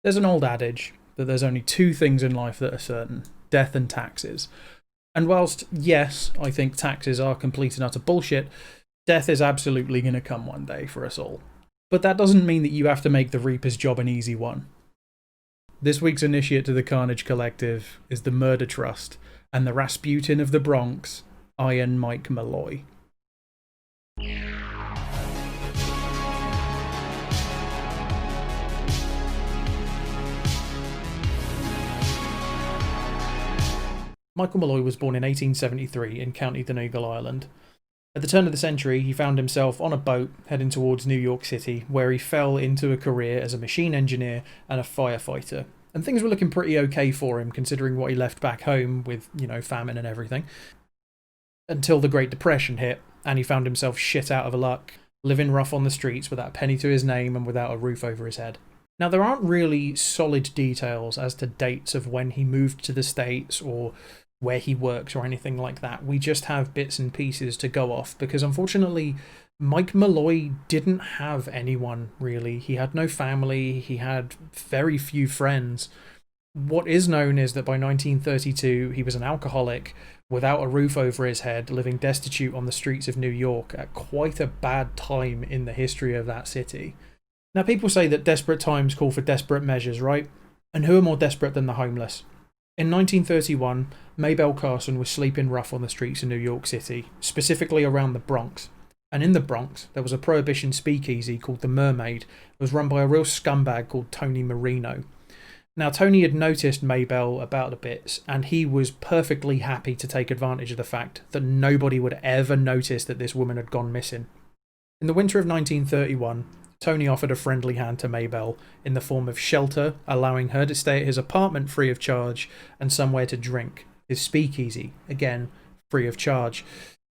There's an old adage that there's only two things in life that are certain: death and taxes. And whilst, yes, I think taxes are complete and utter bullshit, death is absolutely going to come one day for us all. But that doesn't mean that you have to make the Reaper's job an easy one. This week's initiate to the Carnage Collective is the Murder Trust and the Rasputin of the Bronx, Iron Mike Malloy. Michael Malloy was born in 1873 in County Donegal, Ireland. At the turn of the century, he found himself on a boat heading towards New York City, where he fell into a career as a machine engineer and a firefighter. And things were looking pretty okay for him, considering what he left back home with, famine and everything. Until the Great Depression hit, and he found himself shit out of luck, living rough on the streets without a penny to his name and without a roof over his head. Now, there aren't really solid details as to dates of when he moved to the States or where he worked or anything like that. We just have bits and pieces to go off because, unfortunately, Mike Malloy didn't have anyone, really. He had no family, he had very few friends. What is known is that by 1932, he was an alcoholic without a roof over his head, living destitute on the streets of New York at quite a bad time in the history of that city. Now, people say that desperate times call for desperate measures, right? And who are more desperate than the homeless? In 1931, Maybelle Carson was sleeping rough on the streets of New York City, specifically around the Bronx. And in the Bronx, there was a Prohibition speakeasy called the Mermaid. It was run by a real scumbag called Tony Marino. Now, Tony had noticed Maybelle about the bits, and he was perfectly happy to take advantage of the fact that nobody would ever notice that this woman had gone missing. In the winter of 1931, Tony offered a friendly hand to Maybelle in the form of shelter, allowing her to stay at his apartment free of charge, and somewhere to drink, his speakeasy, again, free of charge.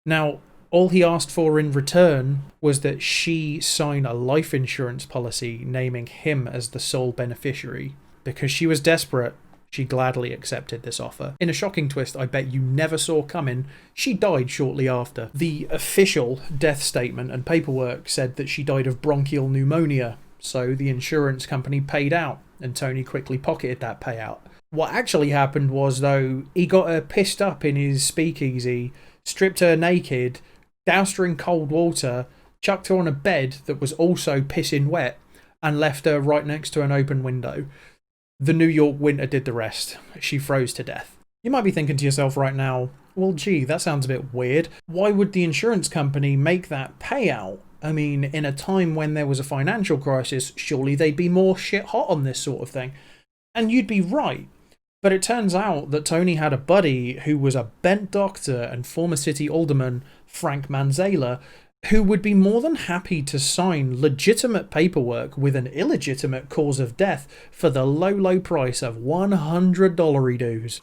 Now, all he asked for in return was that she sign a life insurance policy naming him as the sole beneficiary. Because she was desperate, she gladly accepted this offer. In a shocking twist I bet you never saw coming, she died shortly after. The official death statement and paperwork said that she died of bronchial pneumonia, so the insurance company paid out, and Tony quickly pocketed that payout. What actually happened was, though, he got her pissed up in his speakeasy, stripped her naked, doused her in cold water, chucked her on a bed that was also pissing wet, and left her right next to an open window. The New York winter did the rest. She froze to death. You might be thinking to yourself right now, well, gee, that sounds a bit weird. Why would the insurance company make that payout? I mean, in a time when there was a financial crisis, surely they'd be more shit hot on this sort of thing. And you'd be right. But it turns out that Tony had a buddy who was a bent doctor and former city alderman, Frank Manzala, who would be more than happy to sign legitimate paperwork with an illegitimate cause of death for the low price of $100 dues.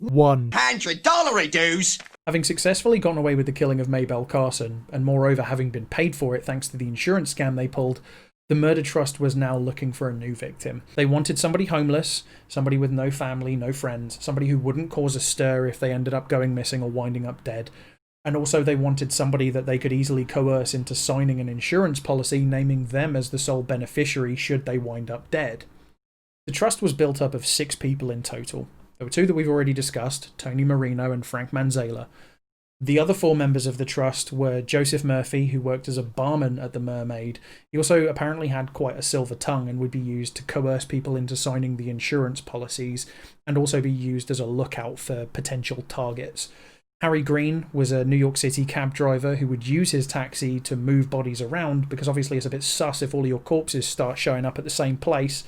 $100 dues? Having successfully gotten away with the killing of Maybelle Carson, and moreover having been paid for it thanks to the insurance scam they pulled, the Murder Trust was now looking for a new victim. They wanted somebody homeless, somebody with no family, no friends, somebody who wouldn't cause a stir if they ended up going missing or winding up dead. And also they wanted somebody that they could easily coerce into signing an insurance policy naming them as the sole beneficiary should they wind up dead. The trust was built up of 6 people in total. There were 2 that we've already discussed, Tony Marino and Frank Manzala. The other 4 members of the trust were Joseph Murphy, who worked as a barman at the Mermaid. He also apparently had quite a silver tongue and would be used to coerce people into signing the insurance policies, and also be used as a lookout for potential targets. Harry Green was a New York City cab driver who would use his taxi to move bodies around, because obviously it's a bit sus if all of your corpses start showing up at the same place.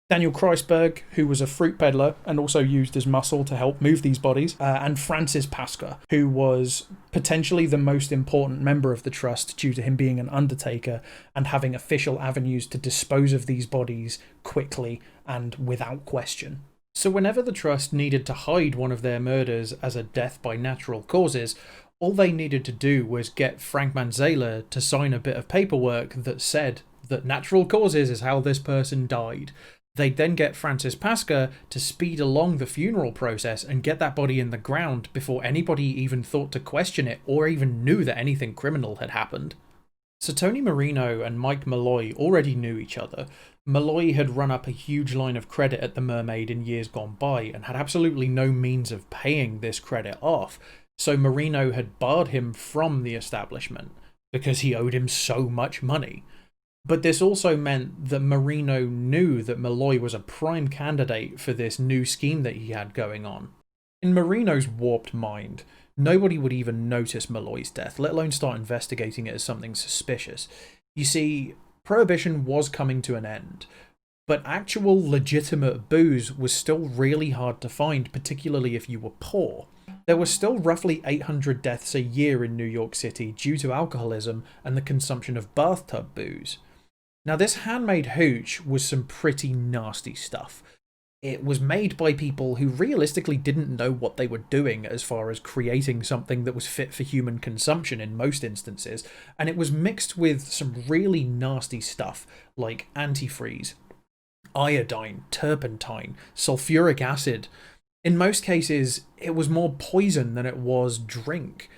Daniel Kreisberg, who was a fruit peddler and also used his muscle to help move these bodies, and Francis Pasca, who was potentially the most important member of the trust due to him being an undertaker and having official avenues to dispose of these bodies quickly and without question. So whenever the trust needed to hide one of their murders as a death by natural causes, all they needed to do was get Frank Manzala to sign a bit of paperwork that said that natural causes is how this person died. They'd then get Francis Pasca to speed along the funeral process and get that body in the ground before anybody even thought to question it or even knew that anything criminal had happened. So Tony Marino and Mike Malloy already knew each other. Malloy had run up a huge line of credit at the Mermaid in years gone by and had absolutely no means of paying this credit off, so Marino had barred him from the establishment because he owed him so much money. But this also meant that Marino knew that Malloy was a prime candidate for this new scheme that he had going on. In Marino's warped mind, nobody would even notice Malloy's death, let alone start investigating it as something suspicious. You see, Prohibition was coming to an end, but actual legitimate booze was still really hard to find, particularly if you were poor. There were still roughly 800 deaths a year in New York City due to alcoholism and the consumption of bathtub booze. Now, this handmade hooch was some pretty nasty stuff. It was made by people who realistically didn't know what they were doing as far as creating something that was fit for human consumption in most instances, and it was mixed with some really nasty stuff like antifreeze, iodine, turpentine, sulfuric acid. In most cases, it was more poison than it was drink.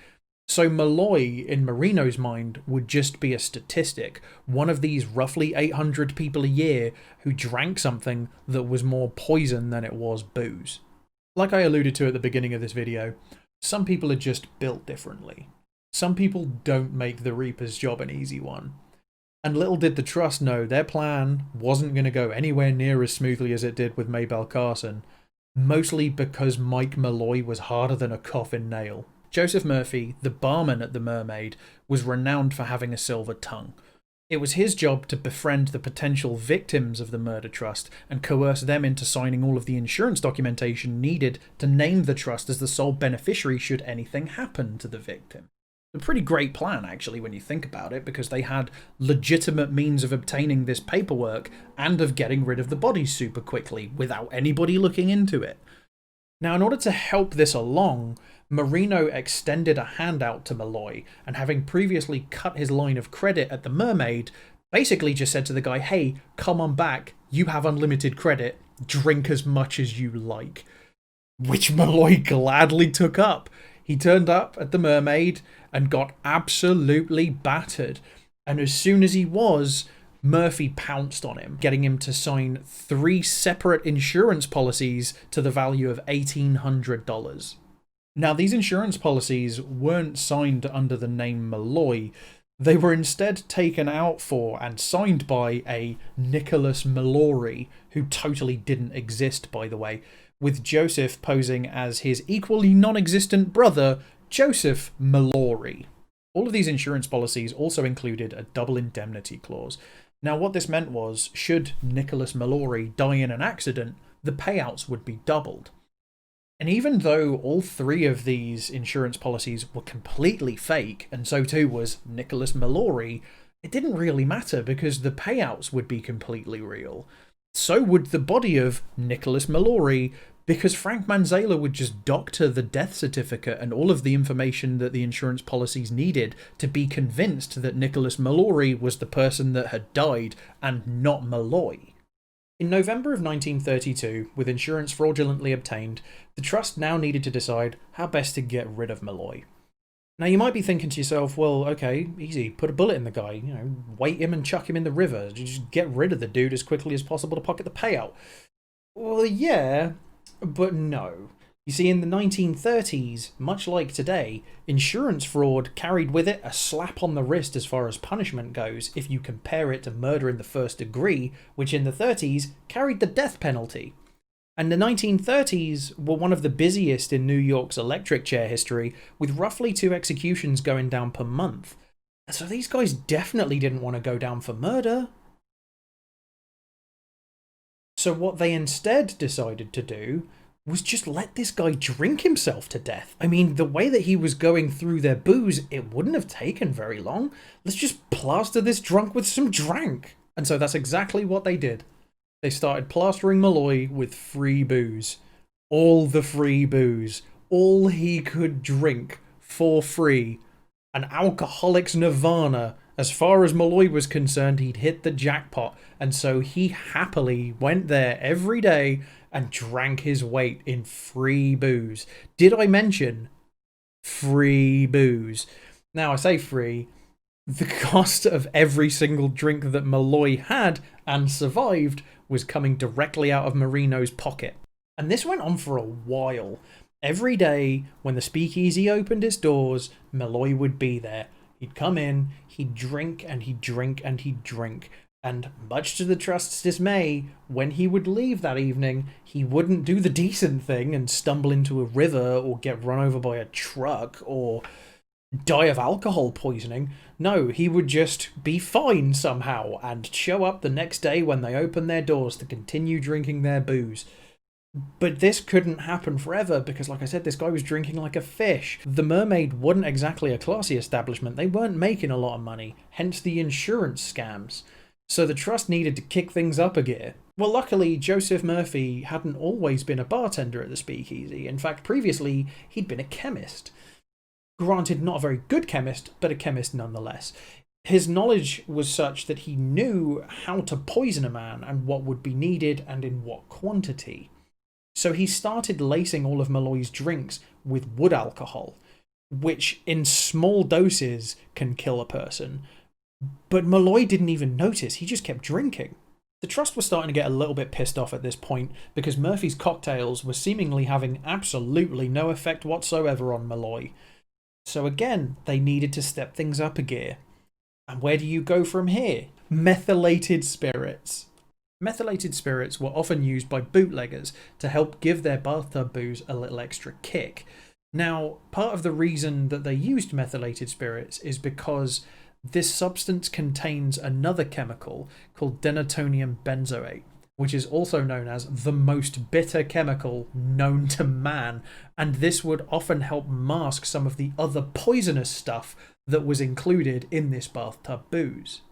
So Malloy, in Marino's mind, would just be a statistic, one of these roughly 800 people a year who drank something that was more poison than it was booze. Like I alluded to at the beginning of this video, some people are just built differently. Some people don't make the Reaper's job an easy one. And little did the Trust know their plan wasn't going to go anywhere near as smoothly as it did with Maybelle Carson, mostly because Mike Malloy was harder than a coffin nail. Joseph Murphy, the barman at the Mermaid, was renowned for having a silver tongue. It was his job to befriend the potential victims of the murder trust and coerce them into signing all of the insurance documentation needed to name the trust as the sole beneficiary should anything happen to the victim. A pretty great plan, actually, when you think about it, because they had legitimate means of obtaining this paperwork and of getting rid of the bodies super quickly without anybody looking into it. Now, in order to help this along, Marino extended a handout to Malloy, and having previously cut his line of credit at the Mermaid, basically just said to the guy, hey, come on back, you have unlimited credit, drink as much as you like. Which Malloy gladly took up. He turned up at the Mermaid and got absolutely battered, and as soon as he was, Murphy pounced on him, getting him to sign 3 separate insurance policies to the value of $1,800. Now, these insurance policies weren't signed under the name Malloy. They were instead taken out for and signed by a Nicholas Mallory, who totally didn't exist, by the way, with Joseph posing as his equally non-existent brother, Joseph Mallory. All of these insurance policies also included a double indemnity clause. Now, what this meant was, should Nicholas Mallory die in an accident, the payouts would be doubled. And even though all 3 of these insurance policies were completely fake, and so too was Nicholas Mallory, it didn't really matter because the payouts would be completely real. So would the body of Nicholas Mallory, because Frank Manzala would just doctor the death certificate and all of the information that the insurance policies needed to be convinced that Nicholas Mallory was the person that had died and not Malloy. In November of 1932, with insurance fraudulently obtained, the Trust now needed to decide how best to get rid of Malloy. Now, you might be thinking to yourself, well, okay, easy, put a bullet in the guy, weight him and chuck him in the river, just get rid of the dude as quickly as possible to pocket the payout. Well, yeah, but no. You see, in the 1930s, much like today, insurance fraud carried with it a slap on the wrist as far as punishment goes if you compare it to murder in the first degree, which in the 30s carried the death penalty. And the 1930s were one of the busiest in New York's electric chair history, with roughly 2 executions going down per month. So these guys definitely didn't want to go down for murder. So what they instead decided to do was just let this guy drink himself to death. I mean, the way that he was going through their booze, it wouldn't have taken very long. Let's just plaster this drunk with some drank. And so that's exactly what they did. They started plastering Malloy with free booze. All the free booze. All he could drink for free. An alcoholic's nirvana. As far as Malloy was concerned, he'd hit the jackpot. And so he happily went there every day and drank his weight in free booze. Did I mention free booze? Now, I say free. The cost of every single drink that Malloy had and survived was coming directly out of Marino's pocket. And this went on for a while. Every day, when the speakeasy opened its doors, Malloy would be there. He'd come in, he'd drink, and he'd drink, and he'd drink. And much to the Trust's dismay, when he would leave that evening, he wouldn't do the decent thing and stumble into a river or get run over by a truck or die of alcohol poisoning. No, he would just be fine somehow and show up the next day when they opened their doors to continue drinking their booze. But this couldn't happen forever because, like I said, this guy was drinking like a fish. The Mermaid wasn't exactly a classy establishment. They weren't making a lot of money, hence the insurance scams. So the Trust needed to kick things up a gear. Well, luckily, Joseph Murphy hadn't always been a bartender at the speakeasy. In fact, previously, he'd been a chemist. Granted, not a very good chemist, but a chemist nonetheless. His knowledge was such that he knew how to poison a man and what would be needed and in what quantity. So he started lacing all of Malloy's drinks with wood alcohol, which in small doses can kill a person. But Malloy didn't even notice, he just kept drinking. The Trust was starting to get a little bit pissed off at this point because Murphy's cocktails were seemingly having absolutely no effect whatsoever on Malloy. So again, they needed to step things up a gear. And where do you go from here? Methylated spirits. Methylated spirits were often used by bootleggers to help give their bathtub booze a little extra kick. Now, part of the reason that they used methylated spirits is because this substance contains another chemical called denatonium benzoate, which is also known as the most bitter chemical known to man, and this would often help mask some of the other poisonous stuff that was included in this bathtub booze.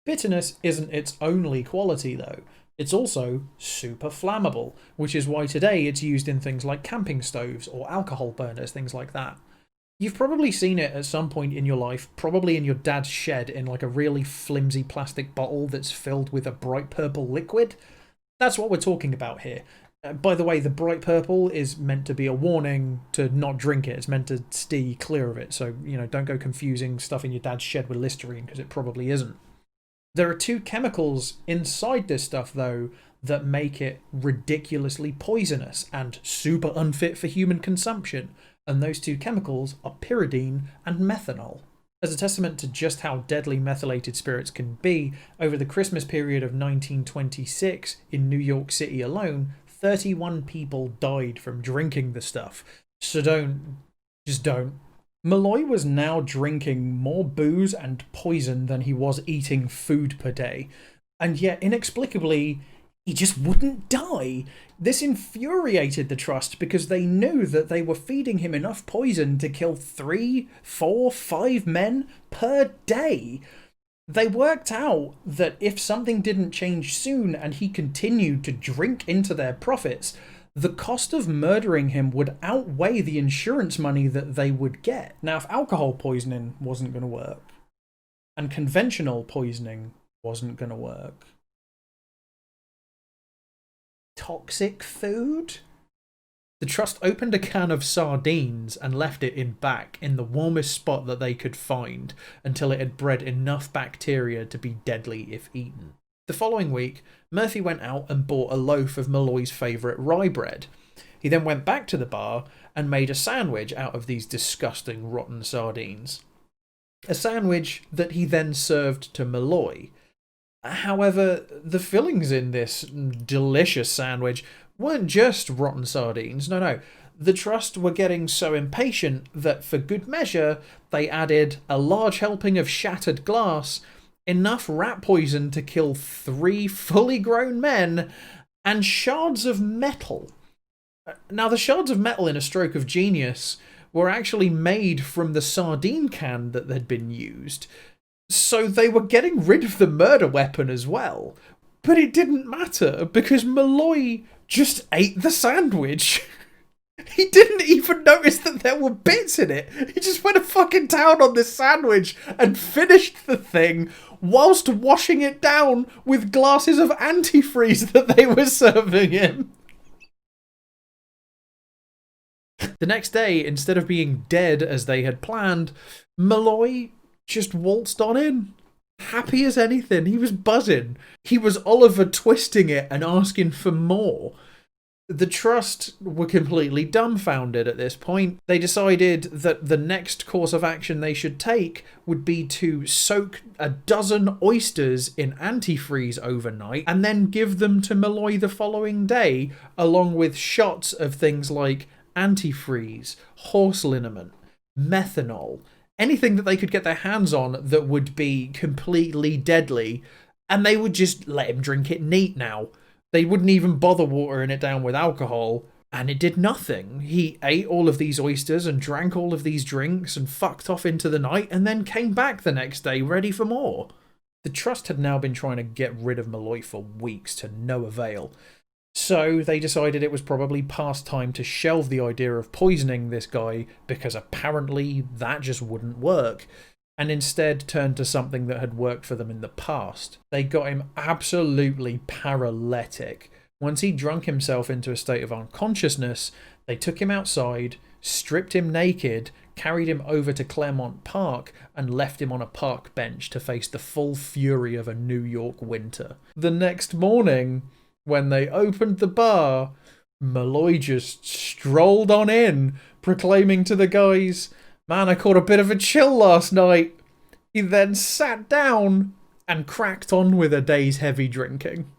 Bitterness isn't its only quality though, it's also super flammable, which is why today it's used in things like camping stoves or alcohol burners, things like that. You've probably seen it at some point in your life, probably in your dad's shed in like a really flimsy plastic bottle that's filled with a bright purple liquid. That's what we're talking about here. By the way, the bright purple is meant to be a warning to not drink it. It's meant to steer you clear of it. So, don't go confusing stuff in your dad's shed with Listerine because it probably isn't. There are two chemicals inside this stuff, though, that make it ridiculously poisonous and super unfit for human consumption. And those two chemicals are pyridine and methanol. As a testament to just how deadly methylated spirits can be, over the Christmas period of 1926 in New York City alone, 31 people died from drinking the stuff. So don't. Malloy was now drinking more booze and poison than he was eating food per day. And yet, inexplicably, he just wouldn't die. This infuriated the Trust because they knew that they were feeding him enough poison to kill 3, 4, 5 men per day. They worked out that if something didn't change soon and he continued to drink into their profits, the cost of murdering him would outweigh the insurance money that they would get. Now, if alcohol poisoning wasn't going to work, and conventional poisoning wasn't going to work, toxic food? The Trust opened a can of sardines and left it in back in the warmest spot that they could find until it had bred enough bacteria to be deadly if eaten. The following week, Murphy went out and bought a loaf of Malloy's favourite rye bread. He then went back to the bar and made a sandwich out of these disgusting rotten sardines. A sandwich that he then served to Malloy. However, the fillings in this delicious sandwich weren't just rotten sardines, no. The Trust were getting so impatient that for good measure, they added a large helping of shattered glass, enough rat poison to kill 3 fully grown men, and shards of metal. Now, the shards of metal in a stroke of genius were actually made from the sardine can that had been used, so they were getting rid of the murder weapon as well. But it didn't matter, because Malloy just ate the sandwich. He didn't even notice that there were bits in it. He just went to fucking town on this sandwich and finished the thing whilst washing it down with glasses of antifreeze that they were serving him. The next day, instead of being dead as they had planned, Malloy just waltzed on in. Happy as anything. He was buzzing. He was Oliver Twisting it and asking for more. The Trust were completely dumbfounded at this point. They decided that the next course of action they should take would be to soak a dozen oysters in antifreeze overnight and then give them to Malloy the following day, along with shots of things like antifreeze, horse liniment, methanol, anything that they could get their hands on that would be completely deadly, and they would just let him drink it neat now. They wouldn't even bother watering it down with alcohol, and it did nothing. He ate all of these oysters and drank all of these drinks and fucked off into the night and then came back the next day ready for more. The Trust had now been trying to get rid of Malloy for weeks to no avail, so they decided it was probably past time to shelve the idea of poisoning this guy because apparently that just wouldn't work, and instead turned to something that had worked for them in the past. They got him absolutely paralytic. Once he drunk himself into a state of unconsciousness, they took him outside, stripped him naked, carried him over to Claremont Park, and left him on a park bench to face the full fury of a New York winter. The next morning, when they opened the bar, Malloy just strolled on in, proclaiming to the guys, "Man, I caught a bit of a chill last night." He then sat down and cracked on with a day's heavy drinking.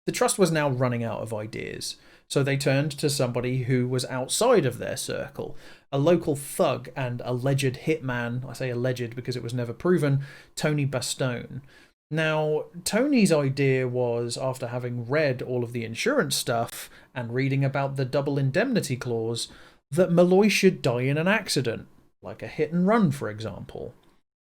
The Trust was now running out of ideas, so they turned to somebody who was outside of their circle, a local thug and alleged hitman, I say alleged because it was never proven, Tony Bastone. Now, Tony's idea was, after having read all of the insurance stuff and reading about the double indemnity clause, that Malloy should die in an accident, like a hit and run, for example.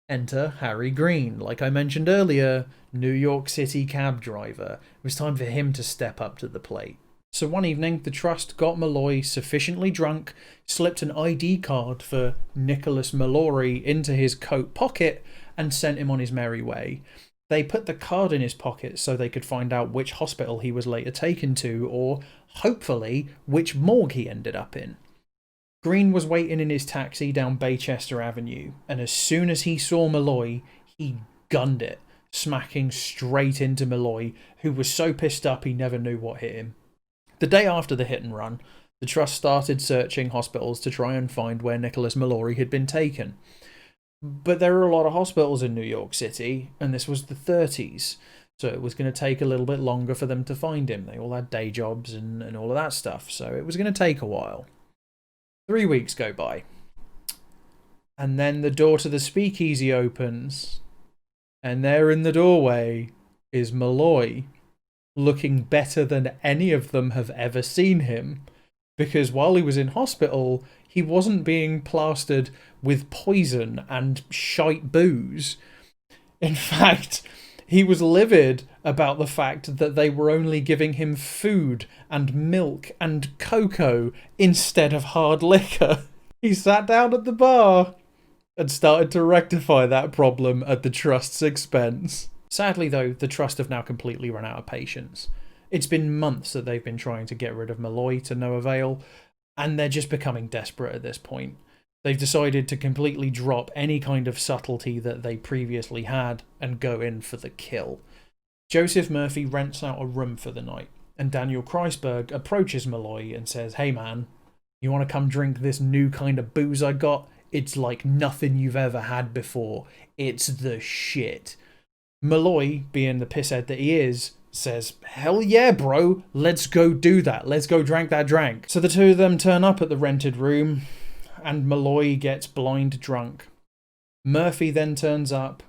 Enter Harry Green, like I mentioned earlier, New York City cab driver. It was time for him to step up to the plate. So one evening, the Trust got Malloy sufficiently drunk, slipped an ID card for Nicholas Malloy into his coat pocket, and sent him on his merry way. They put the card in his pocket so they could find out which hospital he was later taken to, or, hopefully, which morgue he ended up in. Green was waiting in his taxi down Baychester Avenue, and as soon as he saw Malloy, he gunned it, smacking straight into Malloy, who was so pissed up he never knew what hit him. The day after the hit and run, the Trust started searching hospitals to try and find where Nicholas Malloy had been taken. But there are a lot of hospitals in New York City, and this was the 30s, so it was going to take a little bit longer for them to find him. They all had day jobs and all of that stuff, so it was going to take a while. 3 weeks go by, and then the door to the speakeasy opens, and there in the doorway is Malloy, looking better than any of them have ever seen him, because while he was in hospital, he wasn't being plastered with poison and shite booze. In fact, he was livid about the fact that they were only giving him food and milk and cocoa instead of hard liquor. He sat down at the bar and started to rectify that problem at the Trust's expense. Sadly, though, the Trust have now completely run out of patience. It's been months that they've been trying to get rid of Malloy to no avail, and they're just becoming desperate at this point. They've decided to completely drop any kind of subtlety that they previously had and go in for the kill. Joseph Murphy rents out a room for the night, and Daniel Kreisberg approaches Malloy and says, "Hey man, you want to come drink this new kind of booze I got? It's like nothing you've ever had before. It's the shit." Malloy, being the pisshead that he is, says, "Hell yeah, bro, let's go do that. Let's go drink that drank." So the two of them turn up at the rented room, and Malloy gets blind drunk. Murphy then turns up,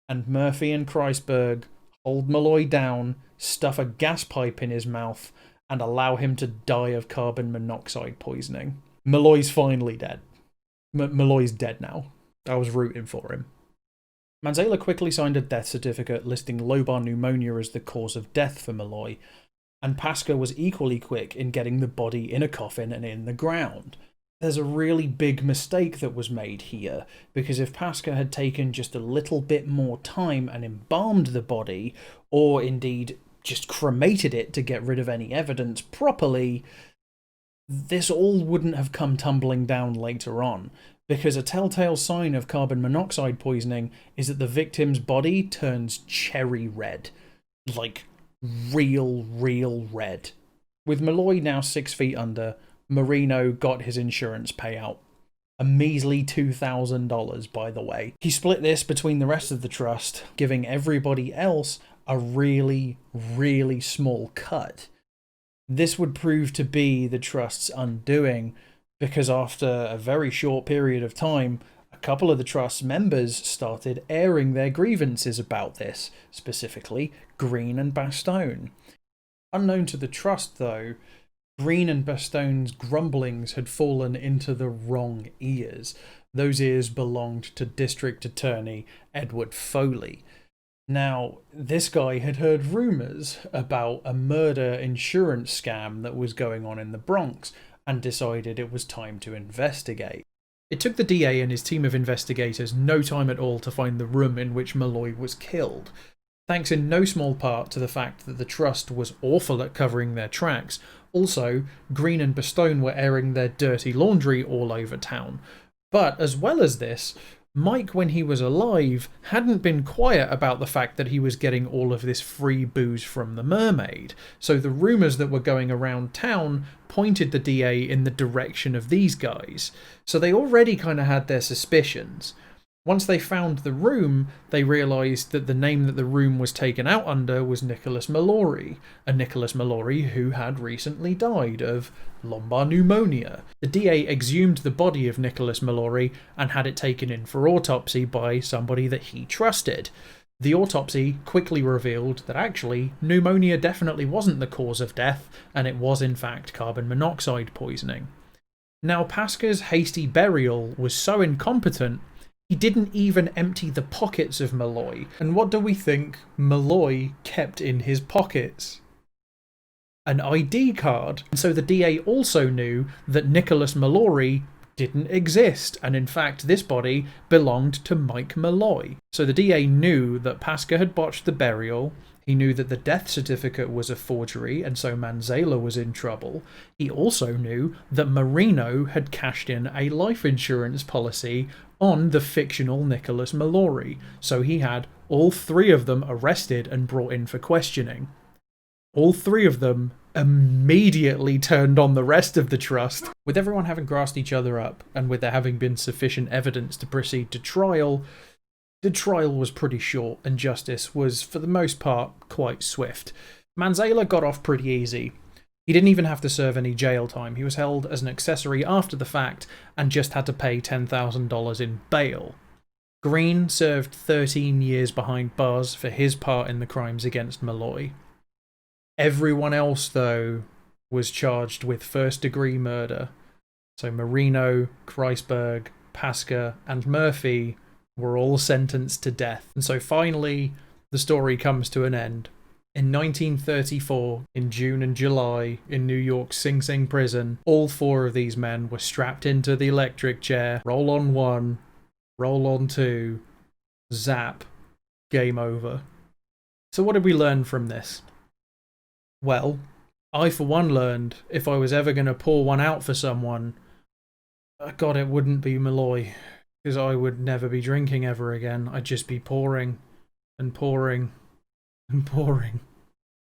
and Murphy and Kreisberg hold Malloy down, stuff a gas pipe in his mouth, and allow him to die of carbon monoxide poisoning. Malloy's finally dead. Malloy's dead now. I was rooting for him. Manzala quickly signed a death certificate listing lobar pneumonia as the cause of death for Malloy, and Pascoe was equally quick in getting the body in a coffin and in the ground. There's a really big mistake that was made here, because if Pascoe had taken just a little bit more time and embalmed the body, or indeed just cremated it to get rid of any evidence properly, This all wouldn't have come tumbling down later on, because a telltale sign of carbon monoxide poisoning is that the victim's body turns cherry red. Like, real red. With Malloy now 6 feet under, Marino got his insurance payout. A measly $2,000, by the way. He split this between the rest of the trust, giving everybody else a really small cut. This would prove to be the trust's undoing, because after a very short period of time, a couple of the trust's members started airing their grievances about this, specifically Green and Bastogne. Unknown to the trust, though, Green and Bastogne's grumblings had fallen into the wrong ears. Those ears belonged to District Attorney Edward Foley. Now, this guy had heard rumours about a murder insurance scam that was going on in the Bronx and decided it was time to investigate. It took the DA and his team of investigators no time at all to find the room in which Malloy was killed. Thanks in no small part to the fact that the trust was awful at covering their tracks. Also, Green and Bastogne were airing their dirty laundry all over town. But as well as this, Mike, when he was alive, hadn't been quiet about the fact that he was getting all of this free booze from the mermaid. So the rumours that were going around town pointed the DA in the direction of these guys. So they already kind of had their suspicions. Once they found the room, they realised that the name that the room was taken out under was Nicholas Malloy, a Nicholas Malloy who had recently died of lumbar pneumonia. The DA exhumed the body of Nicholas Malloy and had it taken in for autopsy by somebody that he trusted. The autopsy quickly revealed that actually pneumonia definitely wasn't the cause of death, and it was in fact carbon monoxide poisoning. Now, Pasca's hasty burial was so incompetent he didn't even empty the pockets of Malloy. And what do we think Malloy kept in his pockets? An ID card. And so the DA also knew that Nicholas Malloy didn't exist, and in fact this body belonged to Mike Malloy. So the DA knew that Pasca had botched the burial. He knew that the death certificate was a forgery, and so Manzala was in trouble. He also knew that Marino had cashed in a life insurance policy on the fictional Nicholas Malloy, so he had all three of them arrested and brought in for questioning. All three of them immediately turned on the rest of the trust. With everyone having grassed each other up, and with there having been sufficient evidence to proceed to trial, the trial was pretty short, and justice was, for the most part, quite swift. Manzala got off pretty easy. He didn't even have to serve any jail time. He was held as an accessory after the fact and just had to pay $10,000 in bail. Green served 13 years behind bars for his part in the crimes against Malloy. Everyone else, though, was charged with first-degree murder. So Marino, Kreisberg, Pasca, and Murphy were all sentenced to death. And so finally, the story comes to an end. In 1934, in June and July, in New York's Sing Sing prison, all four of these men were strapped into the electric chair. Roll on one, roll on two, zap, game over. So what did we learn from this? Well, I for one learned if I was ever going to pour one out for someone, God, it wouldn't be Malloy, because I would never be drinking ever again. I'd just be pouring and pouring and pouring.